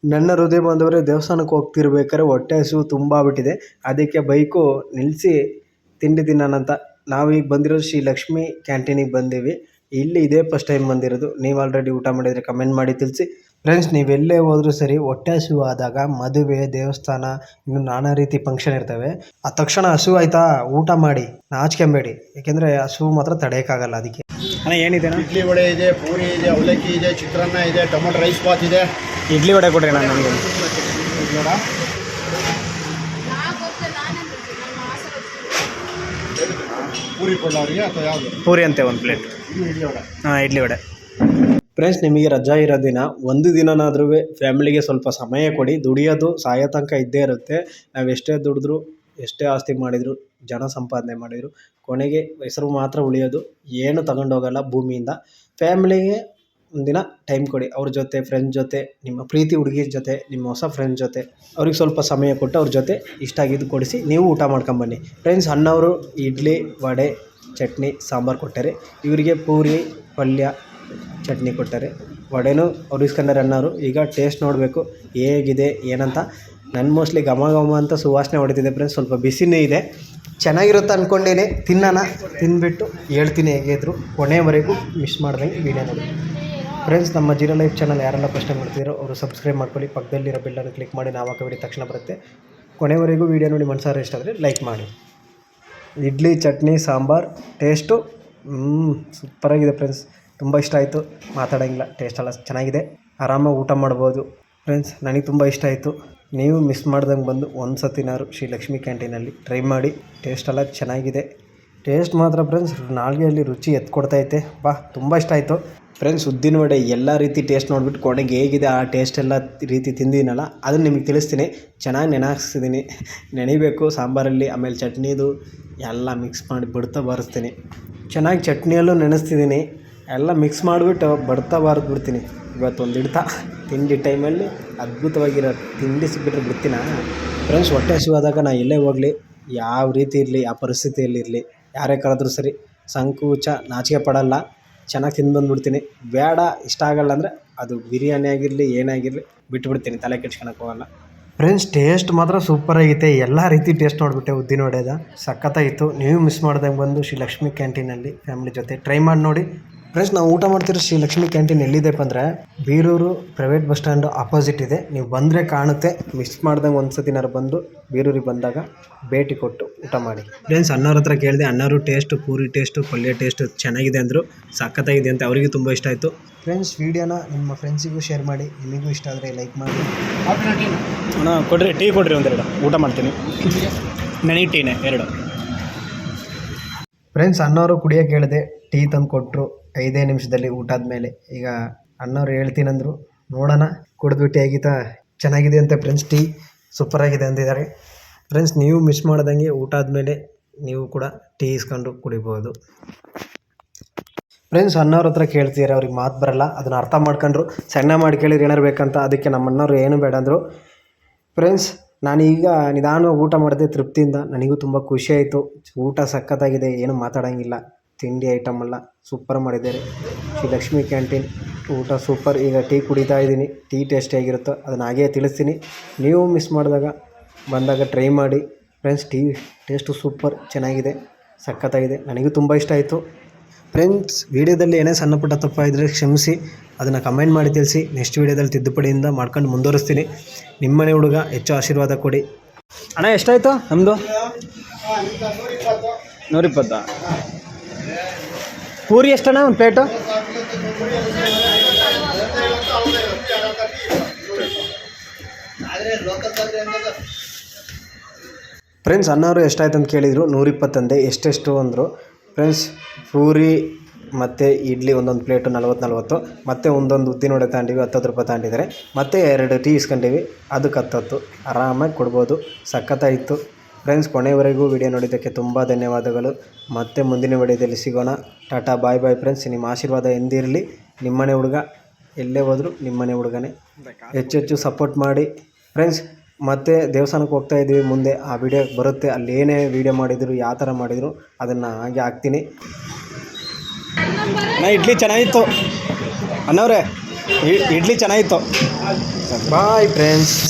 ನನ್ನ ಹೃದಯ ಬಾಂಧವರೇ, ದೇವಸ್ಥಾನಕ್ಕೆ ಹೋಗ್ತಿರ್ಬೇಕಾದ್ರೆ ಹೊಟ್ಟೆ ಹಸಿವು ತುಂಬ ಆಗ್ಬಿಟ್ಟಿದೆ. ಅದಕ್ಕೆ ಬೈಕು ನಿಲ್ಲಿಸಿ ತಿಂಡಿ ತಿನ್ನೋಣಂತ ನಾವೀಗ ಬಂದಿರೋದು ಶ್ರೀ ಲಕ್ಷ್ಮಿ ಕ್ಯಾಂಟೀನಿಗೆ ಬಂದೀವಿ. ಇಲ್ಲಿ ಇದೇ ಫಸ್ಟ್ ಟೈಮ್ ಬಂದಿರೋದು. ನೀವು ಆಲ್ರೆಡಿ ಊಟ ಮಾಡಿದರೆ ಕಮೆಂಟ್ ಮಾಡಿ ತಿಳಿಸಿ. ಫ್ರೆಂಡ್ಸ್, ನೀವೆಲ್ಲೇ ಹೋದರೂ ಸರಿ ಹೊಟ್ಟೆ ಹಸಿವು ಆದಾಗ ಮದುವೆ, ದೇವಸ್ಥಾನ, ಇನ್ನು ನಾನಾ ರೀತಿ ಫಂಕ್ಷನ್ ಇರ್ತವೆ. ಆ ತಕ್ಷಣ ಹಸಿವು ಆಯ್ತಾ ಊಟ ಮಾಡಿ, ನಾಚ್ಕೊಂಬೇಡಿ. ಯಾಕೆಂದರೆ ಹಸಿವು ಮಾತ್ರ ತಡೆಯೋಕ್ಕಾಗಲ್ಲ. ಅದಕ್ಕೆ ಅಣ್ಣ ಏನಿದೆ? ಇಡ್ಲಿ ವಡೆ ಇದೆ, ಪೂರಿ ಇದೆ, ಅವಲಕ್ಕಿ ಇದೆ, ಚಿತ್ರಾನ್ನ ಇದೆ, ಟೊಮೊಟೊ ರೈಸ್ ಬಾತ್ ಇದೆ. ಇಡ್ಲಿ ವಡೆ ಕೊಡ್ರಿ ಅಣ್ಣ ನನಗೆ. ಪೂರಿ ಕೊಡೋರಿಗೆ ಅಥವಾ ಯಾವುದು? ಪೂರಿ ಅಂತೆ ಒಂದು ಪ್ಲೇಟ್. ಇಡ್ಲಿ ವಡೆ. ಹಾಂ, ಇಡ್ಲಿ ವಡೆ. ಫ್ರೆಂಡ್ಸ್, ನಿಮಗೆ ರಜಾ ಇರೋ ದಿನ ಒಂದು ದಿನನಾದ್ರೂ ಫ್ಯಾಮಿಲಿಗೆ ಸ್ವಲ್ಪ ಸಮಯ ಕೊಡಿ. ದುಡಿಯೋದು ಸಾಯೋ ತನಕ ಇದ್ದೇ ಇರುತ್ತೆ. ನಾವು ಎಷ್ಟೇ ದುಡಿದ್ರು, ಎಷ್ಟೇ ಆಸ್ತಿ ಮಾಡಿದ್ರು, ಜನ ಸಂಪಾದನೆ ಮಾಡಿದ್ರು, ಕೊನೆಗೆ ಹೆಸರು ಮಾತ್ರ ಉಳಿಯೋದು. ಏನು ತಗೊಂಡೋಗಲ್ಲ ಭೂಮಿಯಿಂದ. ಫ್ಯಾಮಿಲಿಗೆ ಒಂದಿನ ಟೈಮ್ ಕೊಡಿ. ಅವ್ರ ಜೊತೆ, ಫ್ರೆಂಡ್ಸ್ ಜೊತೆ, ನಿಮ್ಮ ಪ್ರೀತಿ ಹುಡುಗಿರ ಜೊತೆ, ನಿಮ್ಮ ಹೊಸ ಫ್ರೆಂಡ್ಸ್ ಜೊತೆ ಅವ್ರಿಗೆ ಸ್ವಲ್ಪ ಸಮಯ ಕೊಟ್ಟು ಅವ್ರ ಜೊತೆ ಇಷ್ಟ ಆಗಿದ್ದು ಕೊಡಿಸಿ ನೀವು ಊಟ ಮಾಡ್ಕೊಂಬನ್ನಿ. ಫ್ರೆಂಡ್ಸ್, ಅಣ್ಣವರು ಇಡ್ಲಿ, ವಡೆ, ಚಟ್ನಿ, ಸಾಂಬಾರು ಕೊಟ್ಟಾರೆ. ಇವರಿಗೆ ಪೂರಿ, ಪಲ್ಯ, ಚಟ್ನಿ ಕೊಟ್ಟಾರೆ. ವಡೆನೂ ಅವ್ರು ಇಸ್ಕೊಂಡಾರೆ ಅಣ್ಣವರು. ಈಗ ಟೇಸ್ಟ್ ನೋಡಬೇಕು ಹೇಗಿದೆ ಏನಂತ. ನನ್ನ ಮೋಸ್ಟ್ಲಿ ಘಮ ಘಮ ಅಂತ ಸುವಾಸನೆ ಹೊಡಿತಿದೆ ಫ್ರೆಂಡ್ಸ್. ಸ್ವಲ್ಪ ಬಿಸಿನೇ ಇದೆ. ಚೆನ್ನಾಗಿರುತ್ತೆ ಅಂದ್ಕೊಂಡೇನೆ. ತಿನ್ನೋಣ, ತಿಂದುಬಿಟ್ಟು ಹೇಳ್ತೀನಿ ಹೇಗಿದ್ರು. ಕೊನೆಯವರೆಗೂ ಮಿಸ್ ಮಾಡ್ದಂಗೆ ವೀಡಿಯೋ ನೋಡಿ. ಫ್ರೆಂಡ್ಸ್, ನಮ್ಮ ಜೀರೋ ಲೈಫ್ ಚಾನಲ್ ಯಾರೆಲ್ಲ ಫಸ್ಟ್ ಟೈಮ್ ಮಾಡ್ತಿದ್ದೀರೋ ಅವರು ಸಬ್ಸ್ಕ್ರೈಬ್ ಮಾಡ್ಕೊಳ್ಳಿ. ಪಕ್ಕದಲ್ಲಿರೋ ಬೆಲ್ಲನ್ನು ಕ್ಲಿಕ್ ಮಾಡಿ. ನಾವು ಹಾಕೋ ವಿಡಿಯೋ ತಕ್ಷಣ ಬರುತ್ತೆ. ಕೊನೆವರೆಗೂ ವೀಡಿಯೋ ನೋಡಿ ಮನಸಾರ ಇಷ್ಟ ಆದರೆ ಲೈಕ್ ಮಾಡಿ. ಇಡ್ಲಿ, ಚಟ್ನಿ, ಸಾಂಬಾರು ಟೇಸ್ಟು ಸೂಪರಾಗಿದೆ ಫ್ರೆಂಡ್ಸ್. ತುಂಬ ಇಷ್ಟ ಆಯಿತು. ಮಾತಾಡೋಂಗಿಲ್ಲ, ಟೇಸ್ಟ್ ಎಲ್ಲ ಚೆನ್ನಾಗಿದೆ. ಆರಾಮಾಗಿ ಊಟ ಮಾಡ್ಬೋದು ಫ್ರೆಂಡ್ಸ್. ನನಗೆ ತುಂಬ ಇಷ್ಟ ಆಯಿತು. ನೀವು ಮಿಸ್ ಮಾಡ್ದಂಗೆ ಬಂದು ಒಂದು ಸತಿನಾರು ಶ್ರೀ ಲಕ್ಷ್ಮಿ ಕ್ಯಾಂಟೀನಲ್ಲಿ ಟ್ರೈ ಮಾಡಿ. ಟೇಸ್ಟ್ ಎಲ್ಲ ಚೆನ್ನಾಗಿದೆ. ಟೇಸ್ಟ್ ಮಾತ್ರ ಫ್ರೆಂಡ್ಸ್ ನಾಲ್ಗೆಯಲ್ಲಿ ರುಚಿ ಎತ್ಕೊಡ್ತೈತೆ. ತುಂಬ ಇಷ್ಟ ಆಯಿತು ಫ್ರೆಂಡ್ಸ್. ಉದ್ದಿನ ವಡೆ ಎಲ್ಲ ರೀತಿ ಟೇಸ್ಟ್ ನೋಡಿಬಿಟ್ಟು ಕೊನೆಗೆ ಹೇಗಿದೆ ಆ ಟೇಸ್ಟ್ ಎಲ್ಲ ರೀತಿ ತಿಂದಿನಲ್ಲ ಅದನ್ನು ನಿಮಗೆ ತಿಳಿಸ್ತೀನಿ. ಚೆನ್ನಾಗಿ ನೆನೆಹಾಕ್ಸಿದ್ದೀನಿ. ನೆನಿಬೇಕು ಸಾಂಬಾರಲ್ಲಿ. ಆಮೇಲೆ ಚಟ್ನಿದು ಎಲ್ಲ ಮಿಕ್ಸ್ ಮಾಡಿ ಬಡ್ತಾ ಬಾರಿಸ್ತೀನಿ. ಚೆನ್ನಾಗಿ ಚಟ್ನಿಯಲ್ಲೂ ನೆನೆಸ್ತಿದ್ದೀನಿ. ಎಲ್ಲ ಮಿಕ್ಸ್ ಮಾಡಿಬಿಟ್ಟು ಬಡ್ತಾ ಬಾರಿಸ್ಬಿಡ್ತೀನಿ. ಇವತ್ತೊಂದು ಹಿಡ್ತಾ ತಿಂಡಿ ಟೈಮಲ್ಲಿ ಅದ್ಭುತವಾಗಿರೋ ತಿಂಡಿ ಸಿಕ್ಬಿಟ್ರೆ ಬಿಡ್ತೀನ ಫ್ರೆಂಡ್ಸ್. ಹೊಟ್ಟೆ ಹಸಿವಾದಾಗ ನಾನು ಎಲ್ಲೇ ಹೋಗಲಿ, ಯಾವ ರೀತಿ ಇರಲಿ, ಯಾವ ಪರಿಸ್ಥಿತಿಯಲ್ಲಿ ಇರಲಿ, ಯಾರೇ ಕರೆದ್ರೂ ಸರಿ, ಸಂಕೋಚ ನಾಚಿಕೆ ಪಡಲ್ಲ. ಚೆನ್ನಾಗಿ ತಿಂದು ಬಂದುಬಿಡ್ತೀನಿ. ಬೇಡ ಇಷ್ಟ ಆಗಲ್ಲ ಅಂದರೆ ಅದು ಬಿರಿಯಾನಿ ಆಗಿರಲಿ ಏನಾಗಿರಲಿ ಬಿಟ್ಬಿಡ್ತೀನಿ. ತಲೆ ಕೆಡ್ಸ್ಕೊಳಕ್ಕೆ ಹೋಗಲ್ಲ ಫ್ರೆಂಡ್ಸ್. ಟೇಸ್ಟ್ ಮಾತ್ರ ಸೂಪರಾಗೈತೆ. ಎಲ್ಲ ರೀತಿ ಟೇಸ್ಟ್ ನೋಡಿಬಿಟ್ಟೆ ಉದ್ದಿನ ವಡೆದ. ಸಖತ್ತಾಗಿತ್ತು. ನೀವು ಮಿಸ್ ಮಾಡ್ದಂಗೆ ಬಂದು ಶ್ರೀ ಲಕ್ಷ್ಮಿ ಕ್ಯಾಂಟೀನಲ್ಲಿ ಫ್ಯಾಮಿಲಿ ಜೊತೆ ಟ್ರೈ ಮಾಡಿ ನೋಡಿ ಫ್ರೆಂಡ್ಸ್. ನಾವು ಊಟ ಮಾಡ್ತಿರೋ ಶ್ರೀ ಲಕ್ಷ್ಮಿ ಕ್ಯಾಂಟೀನ್ ಎಲ್ಲಿದೆಪ್ಪ ಅಂದರೆ Birur private bus stand opposite ಇದೆ. ನೀವು ಬಂದರೆ ಕಾಣುತ್ತೆ. ಮಿಸ್ ಮಾಡ್ದಂಗೆ ಒಂದು ಸತಿನಾರು ಬಂದು ಬೀರೂರಿಗೆ ಬಂದಾಗ ಭೇಟಿ ಕೊಟ್ಟು ಊಟ ಮಾಡಿ ಫ್ರೆಂಡ್ಸ್. ಅಣ್ಣವ್ರ ಹತ್ರ ಕೇಳಿದೆ. ಅಣ್ಣವರು ಟೇಸ್ಟು, ಪೂರಿ ಟೇಸ್ಟು, ಪಲ್ಯ ಟೇಸ್ಟು ಚೆನ್ನಾಗಿದೆ ಅಂದರು. ಸಖತ್ತಾಗಿದೆ ಅಂತ ಅವರಿಗೂ ತುಂಬ ಇಷ್ಟ ಆಯಿತು ಫ್ರೆಂಡ್ಸ್. ವೀಡಿಯೋನ ನಿಮ್ಮ ಫ್ರೆಂಡ್ಸಿಗೂ ಶೇರ್ ಮಾಡಿ. ನಿಮಗೂ ಇಷ್ಟ ಆದರೆ ಲೈಕ್ ಮಾಡಿ. ಅಣ್ಣ ಕೊಡ್ರಿ, ಟೀ ಕೊಡ್ರಿ ಒಂದೆರಡು. ಊಟ ಮಾಡ್ತೀನಿ. ನನಗೆ ಟೀನೇ 2 ಫ್ರೆಂಡ್ಸ್. ಅಣ್ಣವರು ಕುಡಿಯೋಕೆ ಹೇಳಿದೆ. ಟೀ ತಂದು ಕೊಟ್ಟರು 5 ನಿಮಿಷದಲ್ಲಿ ಊಟ ಆದಮೇಲೆ. ಈಗ ಅಣ್ಣವ್ರು ಹೇಳ್ತೀನಂದರು. ನೋಡೋಣ ಕುಡಿದ್ಬಿಟ್ಟು ಹೇಗಿತ್ತಾ. ಚೆನ್ನಾಗಿದೆ ಅಂತ ಫ್ರೆಂಡ್ಸ್. ಟೀ ಸೂಪರಾಗಿದೆ ಅಂದಿದ್ದಾರೆ ಫ್ರೆಂಡ್ಸ್. ನೀವು ಮಿಸ್ ಮಾಡ್ದಂಗೆ ಊಟ ಆದಮೇಲೆ ನೀವು ಕೂಡ ಟೀ ಇಸ್ಕೊಂಡು ಕುಡಿಬೋದು ಫ್ರೆಂಡ್ಸ್. ಅಣ್ಣವ್ರ ಹತ್ರ ಕೇಳ್ತಿದ್ದಾರೆ. ಅವ್ರಿಗೆ ಮಾತು ಬರಲ್ಲ. ಅದನ್ನು ಅರ್ಥ ಮಾಡ್ಕೊಂಡ್ರು. ಸಣ್ಣ ಮಾಡಿ ಕೇಳಿದ್ರೆ ಏನಾರು ಬೇಕಂತ. ಅದಕ್ಕೆ ನಮ್ಮ ಅಣ್ಣವ್ರು ಏನು ಬೇಡ ಅಂದರು ಫ್ರೆಂಡ್ಸ್. ನಾನೀಗ ನಿಧಾನವಾಗಿ ಊಟ ಮಾಡಿದೆ ತೃಪ್ತಿಯಿಂದ. ನನಗೂ ತುಂಬ ಖುಷಿಯಾಯಿತು. ಊಟ ಸಖತ್ತಾಗಿದೆ. ಏನು ಮಾತಾಡೋಂಗಿಲ್ಲ. ತಿಂಡಿ ಐಟಮ್ ಎಲ್ಲ ಸೂಪರ್ ಮಾಡಿದ್ದಾರೆ ಶ್ರೀ ಲಕ್ಷ್ಮಿ ಕ್ಯಾಂಟೀನ್. ಊಟ ಸೂಪರ್. ಈಗ ಟೀ ಕುಡಿತಾ ಇದ್ದೀನಿ. ಟೀ ಟೇಸ್ಟ್ ಹೇಗಿರುತ್ತೋ ಅದನ್ನು ಹಾಗೇ ತಿಳಿಸ್ತೀನಿ. ನೀವು ಮಿಸ್ ಮಾಡಿದಾಗ ಬಂದಾಗ ಟ್ರೈ ಮಾಡಿ ಫ್ರೆಂಡ್ಸ್. ಟೀ ಟೇಸ್ಟು ಸೂಪರ್ ಚೆನ್ನಾಗಿದೆ, ಸಖತ್ತಾಗಿದೆ. ನನಗೂ ತುಂಬ ಇಷ್ಟ ಆಯಿತು ಫ್ರೆಂಡ್ಸ್. ವೀಡಿಯೋದಲ್ಲಿ ಏನೇ ಸಣ್ಣ ಪುಟ್ಟ ತಪ್ಪಾಯಿದ್ರೆ ಕ್ಷಮಿಸಿ. ಅದನ್ನು ಕಮೆಂಟ್ ಮಾಡಿ ತಿಳಿಸಿ. ನೆಕ್ಸ್ಟ್ ವೀಡಿಯೋದಲ್ಲಿ ತಿದ್ದುಪಡಿಯಿಂದ ಮಾಡ್ಕೊಂಡು ಮುಂದುವರಿಸ್ತೀನಿ. ನಿಮ್ಮನೆ ಹುಡುಗ ಹೆಚ್ಚು ಆಶೀರ್ವಾದ ಕೊಡಿ. ಅಣ್ಣ ಎಷ್ಟಾಯಿತು ನಮ್ಮದು? 120. ಪೂರಿ ಎಷ್ಟಣ್ಣ ಒಂದು ಪ್ಲೇಟು? ಫ್ರೆಂಡ್ಸ್, ಅಣ್ಣವರು ಎಷ್ಟಾಯ್ತು ಅಂತ ಕೇಳಿದರು. 120 ಅಂದೆ. ಎಷ್ಟೆಷ್ಟು ಅಂದರು ಫ್ರೆಂಡ್ಸ್. ಪೂರಿ ಮತ್ತು ಇಡ್ಲಿ ಒಂದೊಂದು ಪ್ಲೇಟು 40 ಮತ್ತು ಒಂದೊಂದು ಉದ್ದಿನ ವಡೆ ತಗೊಂಡಿವಿ 10 ರೂಪಾಯಿ ತಗೊಂಡಿದ್ದಾರೆ. ಮತ್ತು 2 ಟೀ ಇಸ್ಕೊಂಡಿವಿ, ಅದಕ್ಕೆ 10 ಆರಾಮಾಗಿ ಕೊಡ್ಬೋದು. ಸಖತ್ತಾಯಿತು ಫ್ರೆಂಡ್ಸ್. ಕೊನೆಯವರೆಗೂ ವಿಡಿಯೋ ನೋಡಿದ್ದಕ್ಕೆ ತುಂಬ ಧನ್ಯವಾದಗಳು. ಮತ್ತೆ ಮುಂದಿನ ವಿಡಿಯೋದಲ್ಲಿ ಸಿಗೋಣ. ಟಾಟಾ, ಬಾಯ್ ಬಾಯ್ ಫ್ರೆಂಡ್ಸ್. ನಿಮ್ಮ ಆಶೀರ್ವಾದ ಎಂದಿರಲಿ. ನಿಮ್ಮನೆ ಹುಡುಗ ಎಲ್ಲೇ ಹೋದರೂ ನಿಮ್ಮನೆ ಹುಡುಗನೇ. ಹೆಚ್ಚೆಚ್ಚು ಸಪೋರ್ಟ್ ಮಾಡಿ ಫ್ರೆಂಡ್ಸ್. ಮತ್ತು ದೇವಸ್ಥಾನಕ್ಕೆ ಹೋಗ್ತಾ ಇದ್ದೀವಿ. ಮುಂದೆ ಆ ವಿಡಿಯೋ ಬರುತ್ತೆ. ಅಲ್ಲಿ ಏನೇ ವೀಡಿಯೋ ಮಾಡಿದ್ರು, ಯಾವ ಥರ ಮಾಡಿದ್ರು ಅದನ್ನು ಹಾಗೆ ಹಾಕ್ತೀನಿ. ಇಡ್ಲಿ ಚೆನ್ನಾಗಿತ್ತು ಅಣ್ಣವ್ರೆ. ಇಡ್ಲಿ ಚೆನ್ನಾಗಿತ್ತು. Bye friends.